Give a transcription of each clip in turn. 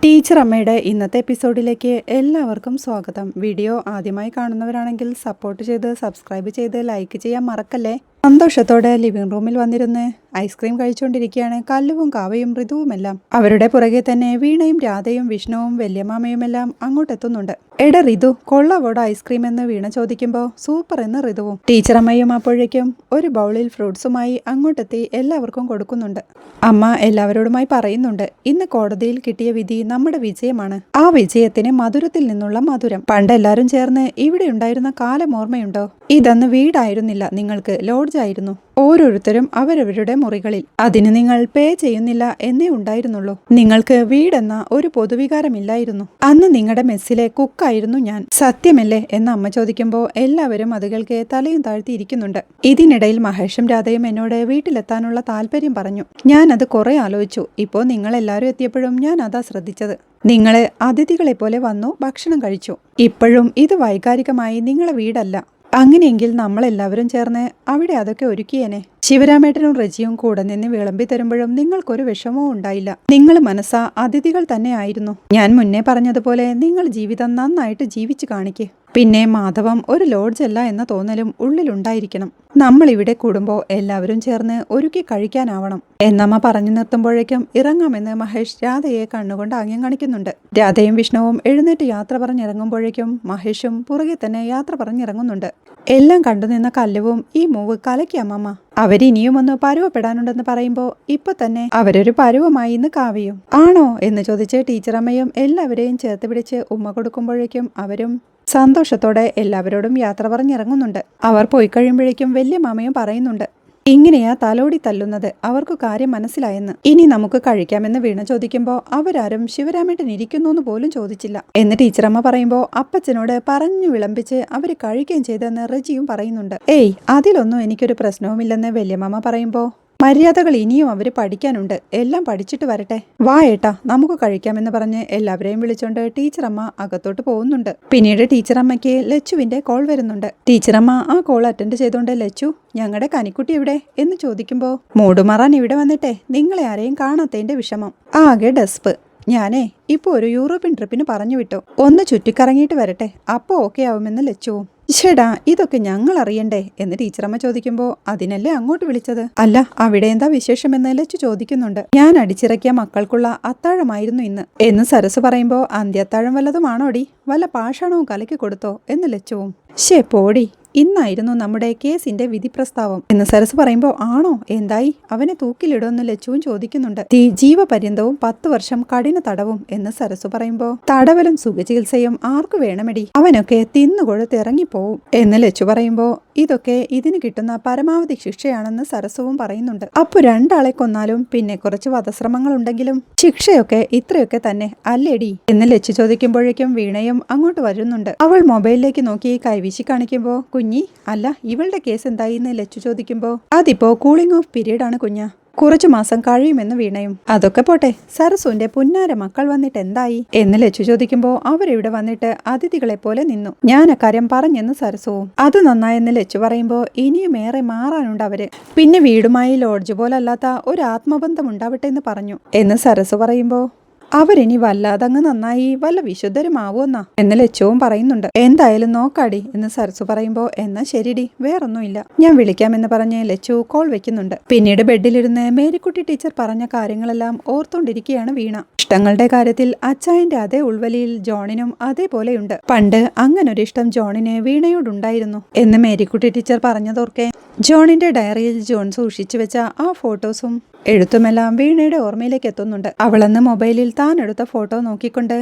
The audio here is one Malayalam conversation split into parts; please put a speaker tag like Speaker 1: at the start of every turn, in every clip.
Speaker 1: ടീച്ചർ അമ്മയുടെ ഇന്നത്തെ എപ്പിസോഡിലേക്ക് എല്ലാവർക്കും സ്വാഗതം. വീഡിയോ ആദ്യമായി കാണുന്നവരാണെങ്കിൽ സപ്പോർട്ട് ചെയ്ത് സബ്സ്ക്രൈബ് ചെയ്ത് ലൈക്ക് ചെയ്യാൻ മറക്കല്ലേ. സന്തോഷത്തോടെ ലിവിംഗ് റൂമിൽ വന്നിരുന്ന് ഐസ്ക്രീം കഴിച്ചുകൊണ്ടിരിക്കുകയാണ് കല്ലുവും കാവയും ഋതുവുമെല്ലാം. അവരുടെ പുറകെ തന്നെ വീണയും രാധയും വിഷ്ണുവും വല്യമാമയുമെല്ലാം അങ്ങോട്ടെത്തുന്നുണ്ട്. എടാ ഋതു, കൊള്ളാവോടെ ഐസ്ക്രീം എന്ന് വീണ ചോദിക്കുമ്പോൾ സൂപ്പർ എന്ന് ഋതുവും. ടീച്ചറമ്മയും അപ്പോഴേക്കും ഒരു ബൗളിൽ ഫ്രൂട്ട്സുമായി അങ്ങോട്ടെത്തി എല്ലാവർക്കും കൊടുക്കുന്നുണ്ട്. അമ്മ എല്ലാവരോടുമായി പറയുന്നുണ്ട്, ഇന്ന് കോടതിയിൽ കിട്ടിയ വിധി നമ്മുടെ വിജയമാണ്. ആ വിജയത്തിന് മധുരത്തിൽ നിന്നുള്ള മധുരം. പണ്ടെല്ലാരും ചേർന്ന് ഇവിടെ ഉണ്ടായിരുന്ന കാലം ഓർമ്മയുണ്ടോ? ഇതന്ന് വീടായിരുന്നില്ല, നിങ്ങൾക്ക് ലോഡ്ജായിരുന്നു. ഓരോരുത്തരും അവരവരുടെ മുറികളിൽ. അതിന് നിങ്ങൾ പേ ചെയ്യുന്നില്ല എന്നേ ഉണ്ടായിരുന്നുള്ളൂ. നിങ്ങൾക്ക് വീടെന്ന ഒരു പൊതുവികാരമില്ലായിരുന്നു. അന്ന് നിങ്ങളുടെ മെസ്സിലെ കുക്കായിരുന്നു ഞാൻ. സത്യമല്ലേ എന്ന് അമ്മ ചോദിക്കുമ്പോൾ എല്ലാവരും അത് കേൾക്കെ തലയും താഴ്ത്തി ഇരിക്കുന്നുണ്ട്. ഇതിനിടയിൽ മഹേഷും രാധയും എന്നോട് വീട്ടിലെത്താനുള്ള താല്പര്യം പറഞ്ഞു. ഞാൻ അത് കുറെ ആലോചിച്ചു. ഇപ്പോൾ നിങ്ങളെല്ലാവരും എത്തിയപ്പോഴും ഞാൻ അതാ ശ്രദ്ധിച്ചത്. നിങ്ങളെ അതിഥികളെ പോലെ വന്നു ഭക്ഷണം കഴിച്ചു. ഇപ്പോഴും ഇത് വൈകാരികമായി നിങ്ങളെ വീടല്ല. അങ്ങനെയെങ്കിൽ നമ്മളെല്ലാവരും ചേർന്ന് അവിടെ അതൊക്കെ ഒരുക്കിയേനെ. ശിവരാമേട്ടനും റജിയും കൂടെ നിന്ന് വിളമ്പി തരുമ്പോഴും നിങ്ങൾക്കൊരു വിഷമവും ഉണ്ടായില്ല. നിങ്ങൾ മനസ്സാ അതിഥികൾ തന്നെ ആയിരുന്നു. ഞാൻ മുന്നേ പറഞ്ഞതുപോലെ നിങ്ങൾ ജീവിതം നന്നായിട്ട് ജീവിച്ചു കാണിക്ക്. പിന്നെ മാധവം ഒരു ലോഡ്ജല്ല എന്ന തോന്നലും ഉള്ളിലുണ്ടായിരിക്കണം. നമ്മൾ ഇവിടെ കൂടുമ്പോൾ എല്ലാവരും ചേർന്ന് ഒരുക്കി കഴിക്കാനാവണം എന്നമ്മ പറഞ്ഞു നിർത്തുമ്പോഴേക്കും ഇറങ്ങാമെന്ന് മഹേഷ് രാധയെ കണ്ണുകൊണ്ട് ആംഗ്യം കാണിക്കുന്നുണ്ട്. രാധയും വിഷ്ണുവും എഴുന്നേറ്റ് യാത്ര പറഞ്ഞിറങ്ങുമ്പോഴേക്കും മഹേഷും പുറകെ തന്നെ യാത്ര പറഞ്ഞിറങ്ങുന്നുണ്ട്. എല്ലാം കണ്ടുനിന്ന കല്ലുവും ഈ മൂവ് കലക്കി അമ്മമ്മ. അവരിനിയും ഒന്ന് പരുവപ്പെടാനുണ്ടെന്ന് പറയുമ്പോൾ ഇപ്പൊ തന്നെ അവരൊരു പരുവമായി ഇന്ന് കാവ്യയും. ആണോ എന്ന് ചോദിച്ച് ടീച്ചറമ്മയും എല്ലാവരെയും ചേർത്ത് പിടിച്ച് ഉമ്മ കൊടുക്കുമ്പോഴേക്കും അവരും സന്തോഷത്തോടെ എല്ലാവരോടും യാത്ര പറഞ്ഞിറങ്ങുന്നുണ്ട്. അവർ പോയി കഴിയുമ്പോഴേക്കും വലിയ മാമയും പറയുന്നുണ്ട്, ഇങ്ങനെയാ തലോടി തല്ലുന്നത്, അവർക്ക് കാര്യം മനസ്സിലായെന്ന്. ഇനി നമുക്ക് കഴിക്കാമെന്ന് വീണ ചോദിക്കുമ്പോൾ അവരാരും ശിവരാമേട്ടൻ ഇരിക്കുന്നു എന്ന് പോലും ചോദിച്ചില്ല എന്ന് ടീച്ചറമ്മ പറയുമ്പോൾ അപ്പച്ചനോട് പറഞ്ഞു വിളമ്പിച്ച് അവർ കഴിക്കുകയും ചെയ്തെന്ന് റജിയും പറയുന്നുണ്ട്. ഏയ്, അതിലൊന്നും എനിക്കൊരു പ്രശ്നവുമില്ലെന്ന് വല്യമ്മ പറയുമ്പോൾ മര്യാദകൾ ഇനിയും അവര് പഠിക്കാനുണ്ട്, എല്ലാം പഠിച്ചിട്ട് വരട്ടെ. വാ ഏട്ടാ, നമുക്ക് കഴിക്കാമെന്ന് പറഞ്ഞ് എല്ലാവരെയും വിളിച്ചോണ്ട് ടീച്ചറമ്മ അകത്തോട്ട് പോകുന്നുണ്ട്. പിന്നീട് ടീച്ചറമ്മയ്ക്ക് ലച്ചുവിന്റെ കോൾ വരുന്നുണ്ട്. ടീച്ചറമ്മ ആ കോൾ അറ്റൻഡ് ചെയ്തോണ്ട്, ലച്ചു, ഞങ്ങളുടെ കനിക്കുട്ടി എവിടെ എന്ന് ചോദിക്കുമ്പോൾ, മൂടുമാറാൻ ഇവിടെ വന്നിട്ടെ നിങ്ങളെ ആരെയും കാണാത്തതിന്റെ വിഷമം. ആകെ ഡെസ്പ്. ഞാനേ ഇപ്പോൾ ഒരു യൂറോപ്യൻ ട്രിപ്പിന് പറഞ്ഞു വിട്ടു, ഒന്ന് ചുറ്റിക്കറങ്ങിയിട്ട് വരട്ടെ, അപ്പോൾ ഓക്കെ ആവുമെന്ന് ലച്ചുവും. ചേടാ, ഇതൊക്കെ ഞങ്ങൾ അറിയണ്ടേ എന്ന് ടീച്ചറമ്മ ചോദിക്കുമ്പോൾ, അതിനല്ലേ അങ്ങോട്ട് വിളിച്ചത്. അല്ല, അവിടെ എന്താ വിശേഷമെന്ന് ലച്ചു ചോദിക്കുന്നുണ്ട്. ഞാൻ അടിച്ചിറക്കിയ മക്കൾക്കുള്ള അത്താഴമായിരുന്നു ഇന്ന് എന്ന് സരസ് പറയുമ്പോൾ, അന്ത്യത്താഴം വല്ലതുമാണോടി, വല്ല പാഷാണവും കലക്കി കൊടുത്തോ എന്ന് ലച്ചുവും. ശേ പോടി, ഇന്നായിരുന്നു നമ്മുടെ കേസിന്റെ വിധി പ്രസ്താവം എന്ന് സരസ് പറയുമ്പോൾ, ആണോ, എന്തായി, അവനെ തൂക്കിലിടുമെന്ന് ലച്ചുവും ചോദിക്കുന്നുണ്ട്. ജീവപര്യന്തവും 10 വർഷം കഠിന തടവും എന്ന് സരസ് പറയുമ്പോൾ, തടവലും സുഖചികിത്സയും ആർക്കു വേണമെടി, അവനൊക്കെ തിന്നുകൊഴുത്ത് ഇറങ്ങിപ്പോവും എന്ന് ലച്ചു പറയുമ്പോൾ, ഇതൊക്കെ ഇതിന് കിട്ടുന്ന പരമാവധി ശിക്ഷയാണെന്ന് സരസവും പറയുന്നുണ്ട്. അപ്പൊ രണ്ടാളെ കൊന്നാലും പിന്നെ കുറച്ച് വധശ്രമങ്ങൾ ഉണ്ടെങ്കിലും ശിക്ഷയൊക്കെ ഇത്രയൊക്കെ തന്നെ അല്ലേടി എന്ന് ലച്ചു ചോദിക്കുമ്പോഴേക്കും വീണയും അങ്ങോട്ട് വരുന്നുണ്ട്. അവൾ മൊബൈലിലേക്ക് നോക്കി കൈവീശി കാണിക്കുമ്പോൾ, കുഞ്ഞി, അല്ല ഇവളുടെ കേസ് എന്തായി എന്ന് ലച്ചു ചോദിക്കുമ്പോൾ, അതിപ്പോ കൂളിംഗ് ഓഫ് പീരീഡ് ആണ് കുഞ്ഞ, കുറച്ചു മാസം കഴിയുമെന്ന് വീണയും. അതൊക്കെ പോട്ടെ, സരസുവിന്റെ പുന്നാര മക്കൾ വന്നിട്ട് എന്തായി എന്ന് ലച്ചു ചോദിക്കുമ്പോൾ, അവരിവിടെ വന്നിട്ട് അതിഥികളെ പോലെ നിന്നു. ഞാൻ അക്കാര്യം പറഞ്ഞെന്ന് സരസുവും. അത് നന്നായെന്ന് ലച്ചു പറയുമ്പോൾ, ഇനിയും ഏറെ മാറാനുണ്ട് അവര്. പിന്നെ വീടുമായി ലോഡ്ജ് പോലല്ലാത്ത ഒരു ആത്മബന്ധം ഉണ്ടാവട്ടെ എന്ന് പറഞ്ഞു എന്ന് സരസു പറയുമ്പോൾ, അവരിനി വല്ലാതങ്ങ് നന്നായി വല്ല വിശുദ്ധരുമാവുമെന്നാ എന്ന് ലച്ചുവും പറയുന്നുണ്ട്. എന്തായാലും നോക്കാടി എന്ന് സരസു പറയുമ്പോൾ, എന്നാ ശരിടി, വേറൊന്നുമില്ല, ഞാൻ വിളിക്കാമെന്ന് പറഞ്ഞ് ലച്ചു കോൾ വെക്കുന്നുണ്ട്. പിന്നീട് ബെഡിലിരുന്ന് മേരിക്കുട്ടി ടീച്ചർ പറഞ്ഞ കാര്യങ്ങളെല്ലാം ഓർത്തോണ്ടിരിക്കുകയാണ് വീണ. ഇഷ്ടങ്ങളുടെ കാര്യത്തിൽ അച്ചായന്റെ അതേ ഉൾവലിയിൽ ജോണിനും അതേപോലെയുണ്ട്. പണ്ട് അങ്ങനൊരു ഇഷ്ടം ജോണിന് വീണയോടുണ്ടായിരുന്നു എന്ന് മേരിക്കുട്ടി ടീച്ചർ പറഞ്ഞതോർക്കെ ജോണിന്റെ ഡയറിയിൽ ജോൺ സൂക്ഷിച്ചു വെച്ച ആ ഫോട്ടോസും എഴുത്തുമെല്ലാം വീണയുടെ ഓർമ്മയിലേക്ക് എത്തുന്നുണ്ട്. അവളന്ന് മൊബൈലിൽ താൻ എടുത്ത ഫോട്ടോ നോക്കിക്കൊണ്ട്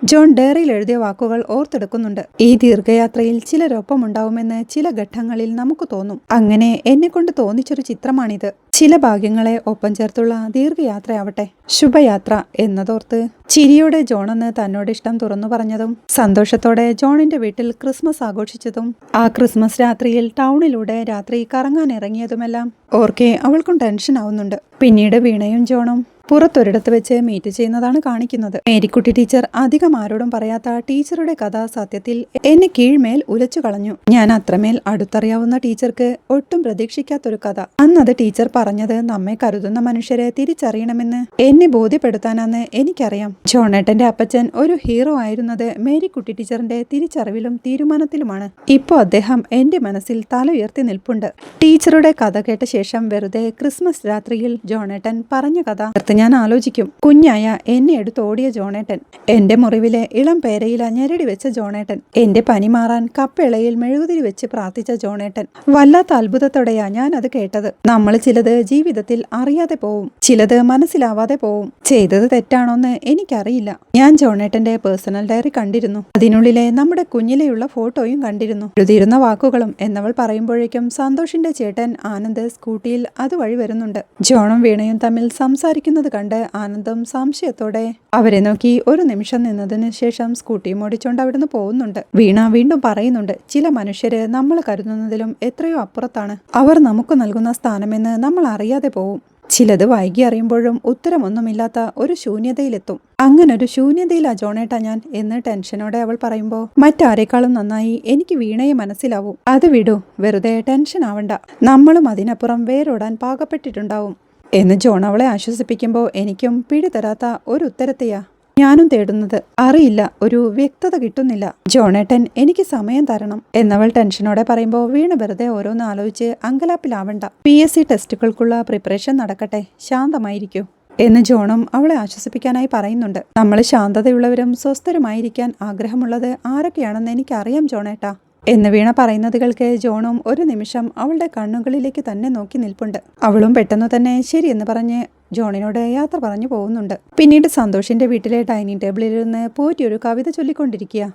Speaker 1: ജോൺ ഡയറിയിൽ എഴുതിയ വാക്കുകൾ ഓർത്തെടുക്കുന്നുണ്ട്. ഈ ദീർഘയാത്രയിൽ ചിലരൊപ്പം ഉണ്ടാവുമെന്ന് ചില ഘട്ടങ്ങളിൽ നമുക്ക് തോന്നും. അങ്ങനെ എന്നെ കൊണ്ട് തോന്നിച്ചൊരു ചിത്രമാണിത്. ചില ഭാഗ്യങ്ങളെ ഒപ്പം ചേർത്തുള്ള ദീർഘയാത്രയാവട്ടെ, ശുഭയാത്ര എന്നതോർത്ത് ചിരിയോടെ ജോണെന്ന് തന്നോട് ഇഷ്ടം തുറന്നു പറഞ്ഞതും സന്തോഷത്തോടെ ജോണിന്റെ വീട്ടിൽ ക്രിസ്മസ് ആഘോഷിച്ചതും ആ ക്രിസ്മസ് രാത്രിയിൽ ടൗണിലൂടെ രാത്രി കറങ്ങാൻ ഇറങ്ങിയതുമെല്ലാം ഓർക്കെ അവൾക്കും ടെൻഷൻ ആവുന്നുണ്ട്. പിന്നീട് വീണയും ജോണും പുറത്തൊരിടത്ത് വെച്ച് മീറ്റ് ചെയ്യുന്നതാണ് കാണിക്കുന്നത്. മേരിക്കുട്ടി ടീച്ചർ അധികം ആരോടും പറയാത്ത ടീച്ചറുടെ കഥ സത്യത്തിൽ എന്നെ കീഴ്മേൽ ഉലച്ചു കളഞ്ഞു. ഞാൻ അത്രമേൽ അടുത്തറിയാവുന്ന ടീച്ചർക്ക് ഒട്ടും പ്രതീക്ഷിക്കാത്തൊരു കഥ. അന്നത് ടീച്ചർ പറഞ്ഞത് നമ്മെ കരുതുന്ന മനുഷ്യരെ തിരിച്ചറിയണമെന്ന് എന്നെ ബോധ്യപ്പെടുത്താനാന്ന് എനിക്കറിയാം. ജോണേട്ടന്റെ അപ്പച്ചൻ ഒരു ഹീറോ ആയിരുന്നത് മേരിക്കുട്ടി ടീച്ചറിന്റെ തിരിച്ചറിവിലും തീരുമാനത്തിലുമാണ്. ഇപ്പോ അദ്ദേഹം എന്റെ മനസ്സിൽ തല ഉയർത്തി നിൽപ്പുണ്ട്. ടീച്ചറുടെ കഥ കേട്ട ശേഷം വെറുതെ ക്രിസ്മസ് രാത്രിയിൽ ജോണേട്ടൻ പറഞ്ഞ കഥ ഞാൻ ആലോചിക്കും. കുഞ്ഞായ എന്നെ എടുത്തോടിയ ജോണേട്ടൻ, എന്റെ മുറിവിലെ ഇളം പേരയില ഞെരടി വെച്ച ജോണേട്ടൻ, എന്റെ പനി മാറാൻ കപ്പിളയിൽ മെഴുകുതിരി വെച്ച് പ്രാർത്ഥിച്ച ജോണേട്ടൻ. വല്ലാത്ത അത്ഭുതത്തോടെയാ ഞാൻ അത് കേട്ടത്. നമ്മൾ ചിലത് ജീവിതത്തിൽ അറിയാതെ പോവും, ചിലത് മനസ്സിലാവാതെ പോവും. ചെയ്തത് തെറ്റാണോന്ന് എനിക്കറിയില്ല. ഞാൻ ജോണേട്ടന്റെ പേഴ്സണൽ ഡയറി കണ്ടിരുന്നു. അതിനുള്ളിലെ നമ്മുടെ കുഞ്ഞിലെയുള്ള ഫോട്ടോയും കണ്ടിരുന്നു, എഴുതിയിരുന്ന വാക്കുകളും. എന്നവൾ പറയുമ്പോഴേക്കും സന്തോഷിന്റെ ചേട്ടൻ ആനന്ദ് സ്കൂട്ടിയിൽ അതുവഴി വരുന്നുണ്ട്. ജോണും വീണയും തമ്മിൽ സംസാരിക്കുന്നത് കണ്ട് ആനന്ദം സംശയത്തോടെ അവരെ നോക്കി ഒരു നിമിഷം നിന്നതിന് ശേഷം സ്കൂട്ടിയും ഓടിച്ചോണ്ട് അവിടുന്ന് പോകുന്നുണ്ട്. വീണ വീണ്ടും പറയുന്നുണ്ട്, ചില മനുഷ്യര് നമ്മൾ കരുതുന്നതിലും എത്രയോ അപ്പുറത്താണ് അവർ നമുക്ക് നൽകുന്ന സ്ഥാനമെന്ന് നമ്മൾ അറിയാതെ പോവും. ചിലത് വൈകി അറിയുമ്പോഴും ഉത്തരമൊന്നുമില്ലാത്ത ഒരു ശൂന്യതയിലെത്തും. അങ്ങനൊരു ശൂന്യതയിലാ ജോണേട്ട ഞാൻ എന്ന് ടെൻഷനോടെ അവൾ പറയുമ്പോൾ മറ്റാരെക്കാളും നന്നായി എനിക്ക് വീണയെ മനസ്സിലാവും. അത് വിടൂ, വെറുതെ ടെൻഷൻ ആവണ്ട, നമ്മളും അതിനപ്പുറം വേരോടാൻ പാകപ്പെട്ടിട്ടുണ്ടാവും എന്ന് ജോൺ അവളെ ആശ്വസിപ്പിക്കുമ്പോൾ എനിക്കും പിടിതരാത്ത ഒരു ഉത്തരത്തെയാ ഞാനും തേടുന്നത്. അറിയില്ല, ഒരു വ്യക്തത കിട്ടുന്നില്ല. ജോണേട്ടൻ എനിക്ക് സമയം തരണം എന്നവൾ ടെൻഷനോടെ പറയുമ്പോൾ വീണ വെറുതെ ഓരോന്ന് ആലോചിച്ച് അങ്കലാപ്പിലാവണ്ട. PSC ടെസ്റ്റുകൾക്കുള്ള പ്രിപ്പറേഷൻ നടക്കട്ടെ, ശാന്തമായിരിക്കൂ എന്ന് ജോണും അവളെ ആശ്വസിപ്പിക്കാനായി പറയുന്നുണ്ട്. നമ്മൾ ശാന്തതയുള്ളവരും സ്വസ്ഥരുമായിരിക്കാൻ ആഗ്രഹമുള്ളത് ആരൊക്കെയാണെന്ന് എനിക്കറിയാം ജോണേട്ടാ എന്ന് വീണ പറയുന്നത് കേൾക്ക് ജോണും ഒരു നിമിഷം അവളുടെ കണ്ണുകളിലേക്ക് തന്നെ നോക്കി നിൽപ്പുണ്ട്. അവളും പെട്ടെന്ന് തന്നെ ശരിയെന്ന് പറഞ്ഞ് ജോണിനോട് യാത്ര പറഞ്ഞു പോകുന്നുണ്ട്. പിന്നീട് സന്തോഷിന്റെ വീട്ടിലെ ഡൈനിങ് ടേബിളിലിരുന്ന് പോറ്റി ഒരു കവിത ചൊല്ലിക്കൊണ്ടിരിക്കുക.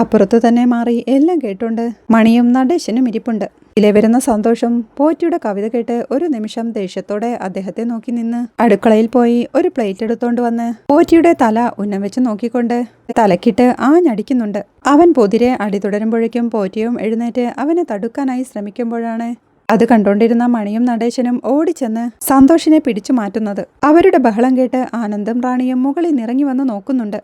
Speaker 1: അപ്പുറത്തു തന്നെ മാറി എല്ലാം കേട്ടോണ്ട് മണിയും നടേശനും ഇരിപ്പുണ്ട്. ഇതിലെ വരുന്ന സന്തോഷം പോറ്റിയുടെ കവിത കേട്ട് ഒരു നിമിഷം ദേഷ്യത്തോടെ അദ്ദേഹത്തെ നോക്കി നിന്ന് അടുക്കളയിൽ പോയി ഒരു പ്ലേറ്റ് എടുത്തോണ്ട് വന്ന് പോറ്റിയുടെ തല ഉന്നം വെച്ച് നോക്കിക്കൊണ്ട് തലക്കിട്ട് ആഞ്ഞടിക്കുന്നുണ്ട്. അവൻ പൊതിരെ അടി തുടരുമ്പോഴേക്കും പോറ്റിയും എഴുന്നേറ്റ് അവനെ തടുക്കാനായി ശ്രമിക്കുമ്പോഴാണ് അത് കണ്ടോണ്ടിരുന്ന മണിയും നടേശനും ഓടിച്ചെന്ന് സന്തോഷിനെ പിടിച്ചു മാറ്റുന്നത്. അവരുടെ ബഹളം കേട്ട് ആനന്ദും റാണിയും മുകളിൽ നിറങ്ങി വന്ന് നോക്കുന്നുണ്ട്.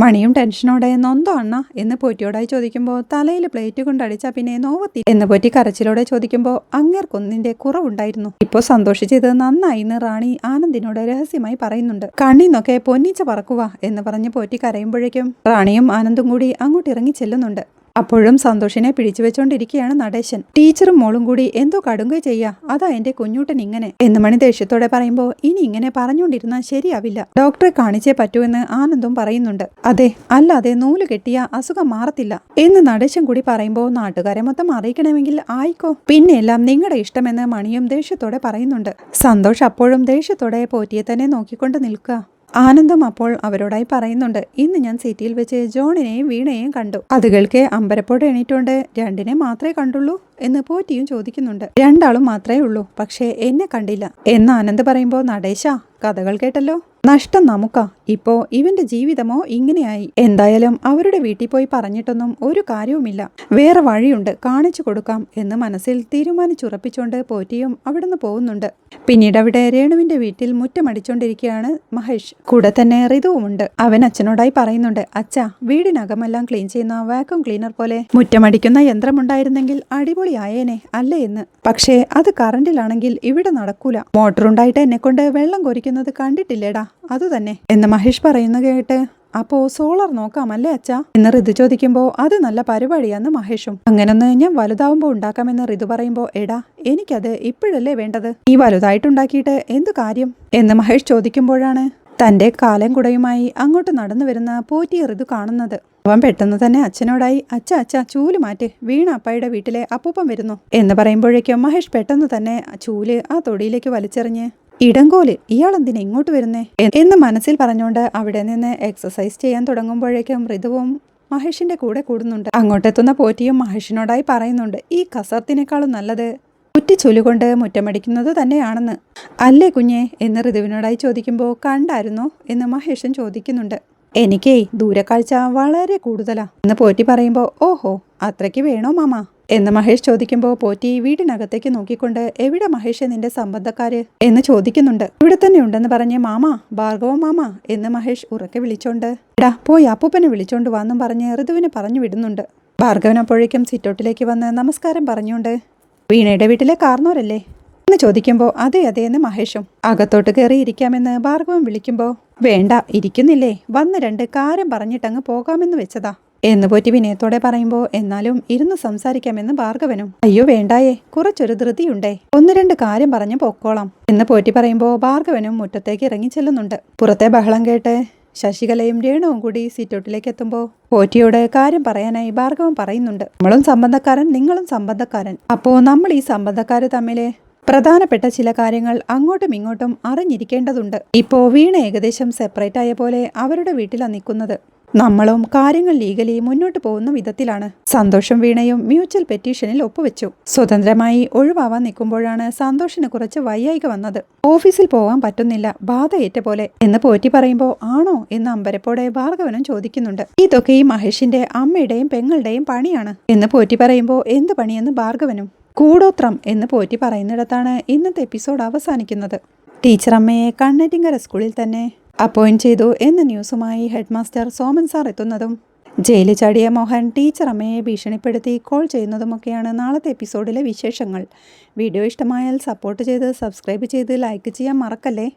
Speaker 1: മണിയും ടെൻഷനോടെ നൊന്തോ അണ്ണ എന്ന് പോറ്റിയോടായി ചോദിക്കുമ്പോൾ തലയിൽ പ്ലേറ്റ് കൊണ്ടടിച്ചാ പിന്നെ നോവത്തി എന്ന് പോറ്റി കരച്ചിലോടെ ചോദിക്കുമ്പോൾ അങ്ങേർക്കൊന്നിന്റെ കുറവുണ്ടായിരുന്നു. ഇപ്പോൾ സന്തോഷിച്ചത് നന്നായിന്ന് റാണി ആനന്ദിനോട് രഹസ്യമായി പറയുന്നുണ്ട്. കണ്ണീന്നൊക്കെ പൊന്നിച്ച പറക്കുക എന്ന് പറഞ്ഞ് പോറ്റി കരയുമ്പോഴേക്കും റാണിയും ആനന്ദും കൂടി അങ്ങോട്ട് ഇറങ്ങി ചെല്ലുന്നുണ്ട്. അപ്പോഴും സന്തോഷിനെ പിടിച്ചു വെച്ചോണ്ടിരിക്കുകയാണ് നടേശൻ. ടീച്ചറും മോളും കൂടി എന്തോ കടുങ്കൈ ചെയ്യാ, അതാ എന്റെ കുഞ്ഞൂട്ടൻ ഇങ്ങനെ എന്ന് മണി ദേഷ്യത്തോടെ പറയുമ്പോൾ ഇനി ഇങ്ങനെ പറഞ്ഞുകൊണ്ടിരുന്നാൽ ശരിയാവില്ല, ഡോക്ടറെ കാണിച്ചേ പറ്റൂ എന്ന് ആനന്ദും പറയുന്നുണ്ട്. അതെ, അല്ലാതെ നൂല് കെട്ടിയ അസുഖം മാറത്തില്ല എന്ന് നടേശൻ കൂടി പറയുമ്പോൾ നാട്ടുകാരെ മൊത്തം അറിയിക്കണമെങ്കിൽ ആയിക്കോ, പിന്നെ എല്ലാം നിങ്ങളുടെ ഇഷ്ടമെന്ന് മണിയും ദേഷ്യത്തോടെ പറയുന്നുണ്ട്. സന്തോഷ് അപ്പോഴും ദേഷ്യത്തോടെ പോറ്റിയെ തന്നെ നോക്കിക്കൊണ്ട് നിൽക്കുക. ആനന്ദം അപ്പോൾ അവരോടായി പറയുന്നുണ്ട്, ഇന്ന് ഞാൻ സിറ്റിയിൽ വെച്ച് ജോണിനെയും വീണയെയും കണ്ടു. അതുകൾക്ക് അമ്പരപ്പോടെ എണീറ്റോണ്ട് രണ്ടിനെ മാത്രമേ കണ്ടുള്ളൂ എന്ന് പോറ്റിയും ചോദിക്കുന്നുണ്ട്. രണ്ടാളും മാത്രമേ ഉള്ളൂ, പക്ഷേ എന്നെ കണ്ടില്ല എന്ന് ആനന്ദ് പറയുമ്പോൾ നടേശ കഥകൾ കേട്ടല്ലോ, നഷ്ടം നമുക്കാ. ഇപ്പോ ഇവന്റെ ജീവിതമോ ഇങ്ങനെയായി. എന്തായാലും അവരുടെ വീട്ടിൽ പോയി പറഞ്ഞിട്ടൊന്നും ഒരു കാര്യവുമില്ല, വേറെ വഴിയുണ്ട്, കാണിച്ചു കൊടുക്കാം എന്ന് മനസ്സിൽ തീരുമാനിച്ചുറപ്പിച്ചുകൊണ്ട് പോറ്റിയും അവിടുന്ന് പോകുന്നുണ്ട്. പിന്നീട് അവിടെ രേണുവിന്റെ വീട്ടിൽ മുറ്റമടിച്ചോണ്ടിരിക്കുകയാണ് മഹേഷ്. കൂടെ തന്നെ ഋതുവുമുണ്ട്. അവൻ അച്ഛനോടായി പറയുന്നുണ്ട്, അച്ഛാ, വീടിനകമെല്ലാം ക്ലീൻ ചെയ്യുന്ന വാക്യൂം ക്ലീനർ പോലെ മുറ്റമടിക്കുന്ന യന്ത്രമുണ്ടായിരുന്നെങ്കിൽ അടിപൊളിയായേനെ അല്ലേ എന്ന്. പക്ഷേ അത് കറണ്ടിലാണെങ്കിൽ ഇവിടെ നടക്കൂല. മോട്ടറുണ്ടായിട്ട് എന്നെ കൊണ്ട് വെള്ളം കോരിക്കുന്നത് കണ്ടിട്ടില്ലേടാ, അതുതന്നെ എന്ന് മഹേഷ് പറയുന്ന കേട്ട് അപ്പോ സോളാർ നോക്കാമല്ലേ അച്ഛാ എന്ന് ഋതു ചോദിക്കുമ്പോൾ അത് നല്ല പരിപാടിയാന്ന് മഹേഷും. അങ്ങനൊന്ന് ഞാൻ വലുതാവുമ്പോൾ ഉണ്ടാക്കാമെന്ന് ഋതു പറയുമ്പോൾ എടാ, എനിക്കത് ഇപ്പോഴല്ലേ വേണ്ടത്, നീ വലുതായിട്ടുണ്ടാക്കിയിട്ട് എന്തു കാര്യം എന്ന് മഹേഷ് ചോദിക്കുമ്പോഴാണ് തന്റെ കാലം കുടയുമായി അങ്ങോട്ട് നടന്നു വരുന്ന പോറ്റിയെ ഋതു കാണുന്നത്. അവൻ പെട്ടെന്ന് തന്നെ അച്ഛനോടായി, അച്ഛാ ചൂല് മാറ്റ്, വീണ അപ്പായുടെ വീട്ടിലെ അപ്പൂപ്പൻ വരുന്നു എന്ന് പറയുമ്പോഴേക്കും മഹേഷ് പെട്ടെന്ന് തന്നെ ചൂല് ആ തൊടിയിലേക്ക് വലിച്ചെറിഞ്ഞ് ഇടങ്കോല്, ഇയാളെന്തിനാ ഇങ്ങോട്ട് വരുന്നേ എന്ന് മനസ്സിൽ പറഞ്ഞുകൊണ്ട് അവിടെ നിന്ന് എക്സസൈസ് ചെയ്യാൻ തുടങ്ങുമ്പോഴേക്കും ഋതുവും മഹേഷിന്റെ കൂടെ കൂടുന്നുണ്ട്. അങ്ങോട്ടെത്തുന്ന പോറ്റിയും മഹേഷിനോടായി പറയുന്നുണ്ട്, ഈ കസർത്തിനേക്കാളും നല്ലത് കുറ്റിച്ചൂലുകൊണ്ട് മുറ്റമടിക്കുന്നത് തന്നെയാണെന്ന് അല്ലേ കുഞ്ഞേ എന്ന് ഋതുവിനോടായി ചോദിക്കുമ്പോൾ കണ്ടായിരുന്നോ എന്ന് മഹേഷൻ ചോദിക്കുന്നുണ്ട്. എനിക്കേ ദൂരക്കാഴ്ച വളരെ കൂടുതലാ എന്ന് പോറ്റി പറയുമ്പോൾ ഓഹോ, അത്രയ്ക്ക് വേണോ മാമ എന്ന് മഹേഷ് ചോദിക്കുമ്പോൾ പോറ്റി വീടിനകത്തേക്ക് നോക്കിക്കൊണ്ട് എവിടെ മഹേഷ് നിന്റെ സംബന്ധക്കാര് എന്ന് ചോദിക്കുന്നുണ്ട്. ഇവിടെ തന്നെ ഉണ്ടെന്ന് പറഞ്ഞ് മാമ, ഭാർഗവ മാമ എന്ന് മഹേഷ് ഉറക്കെ വിളിച്ചോണ്ട് എടാ പോയി അപ്പൂപ്പനെ വിളിച്ചോണ്ട് വന്നും പറഞ്ഞ് ഋതുവിനെ പറഞ്ഞു വിടുന്നുണ്ട്. ഭാർഗവൻ അപ്പോഴേക്കും സിറ്റൗട്ടിലേക്ക് വന്ന് നമസ്കാരം പറഞ്ഞുകൊണ്ട് വീണയുടെ വീട്ടിലെ കാർന്നോരല്ലേ എന്ന് ചോദിക്കുമ്പോൾ അതെ അതെ എന്ന് മഹേഷും. അകത്തോട്ട് കയറി ഇരിക്കാമെന്ന് ഭാർഗവൻ വിളിക്കുമ്പോൾ വേണ്ട ഇരിക്കുന്നില്ലേ, വന്ന് 2 കാര്യം പറഞ്ഞിട്ടങ്ങ് പോകാമെന്ന് വെച്ചതാ എന്ന് പോറ്റി വിനയത്തോടെ പറയുമ്പോൾ എന്നാലും ഇരുന്ന് സംസാരിക്കാമെന്ന് ഭാർഗവനും. അയ്യോ വേണ്ടായേ, കുറച്ചൊരു ധൃതിയുണ്ടേ, 1-2 കാര്യം പറഞ്ഞ് പൊക്കോളാം എന്ന് പോറ്റി പറയുമ്പോൾ ഭാർഗവനും മുറ്റത്തേക്ക് ഇറങ്ങി ചെല്ലുന്നുണ്ട്. പുറത്തെ ബഹളം കേട്ട് ശശികലയും രേണുവും കൂടി സിറ്റൗട്ടിലേക്ക് എത്തുമ്പോൾ പോറ്റിയോട് കാര്യം പറയാനായി ഭാർഗവൻ പറയുന്നുണ്ട്. നമ്മളും സംബന്ധക്കാരൻ, നിങ്ങളും സംബന്ധക്കാരൻ, അപ്പോ നമ്മൾ ഈ സംബന്ധക്കാര് തമ്മില് പ്രധാനപ്പെട്ട ചില കാര്യങ്ങൾ അങ്ങോട്ടും ഇങ്ങോട്ടും അറിഞ്ഞിരിക്കേണ്ടതുണ്ട്. ഇപ്പോ വീണ ഏകദേശം സെപ്പറേറ്റ് ആയ പോലെ അവരുടെ വീട്ടിലാണ് നിൽക്കുന്നത്. നമ്മളും കാര്യങ്ങൾ ലീഗലി മുന്നോട്ട് പോകുന്ന വിധത്തിലാണ്. സന്തോഷം വീണയും മ്യൂച്വൽ പെറ്റീഷനിൽ ഒപ്പുവെച്ചു. സ്വതന്ത്രമായി ഒഴിവാവാൻ നിൽക്കുമ്പോഴാണ് സന്തോഷിന് കുറച്ച് വയ്യായിക വന്നത്. ഓഫീസിൽ പോകാൻ പറ്റുന്നില്ല, ബാധയേറ്റ പോലെ എന്ന് പോറ്റി പറയുമ്പോൾ ആണോ എന്ന് അമ്പരപ്പോടെ ഭാർഗവനും ചോദിക്കുന്നുണ്ട്. ഇതൊക്കെ ഈ മഹേഷിന്റെ അമ്മയുടെയും പെങ്ങളുടെയും പണിയാണ് എന്ന് പോറ്റി പറയുമ്പോൾ എന്ത് പണിയെന്ന് ഭാർഗവനും. കൂടോത്രം എന്ന് പോറ്റി പറയുന്നിടത്താണ് ഇന്നത്തെ എപ്പിസോഡ് അവസാനിക്കുന്നത്. ടീച്ചർ അമ്മയെ കണ്ണറ്റിങ്കര സ്കൂളിൽ തന്നെ അപ്പോയിന്റ് ചെയ്തു എന്ന ന്യൂസുമായി ഹെഡ് മാസ്റ്റർ സോമൻ സാർ എത്തുന്നതും ജയിലിൽ ചാടിയ മോഹൻ ടീച്ചർ അമ്മയെ ഭീഷണിപ്പെടുത്തി കോൾ ചെയ്യുന്നതുമൊക്കെയാണ് നാളത്തെ എപ്പിസോഡിലെ വിശേഷങ്ങൾ. വീഡിയോ ഇഷ്ടമായാൽ സപ്പോർട്ട് ചെയ്ത് സബ്സ്ക്രൈബ് ചെയ്ത് ലൈക്ക് ചെയ്യാൻ മറക്കല്ലേ.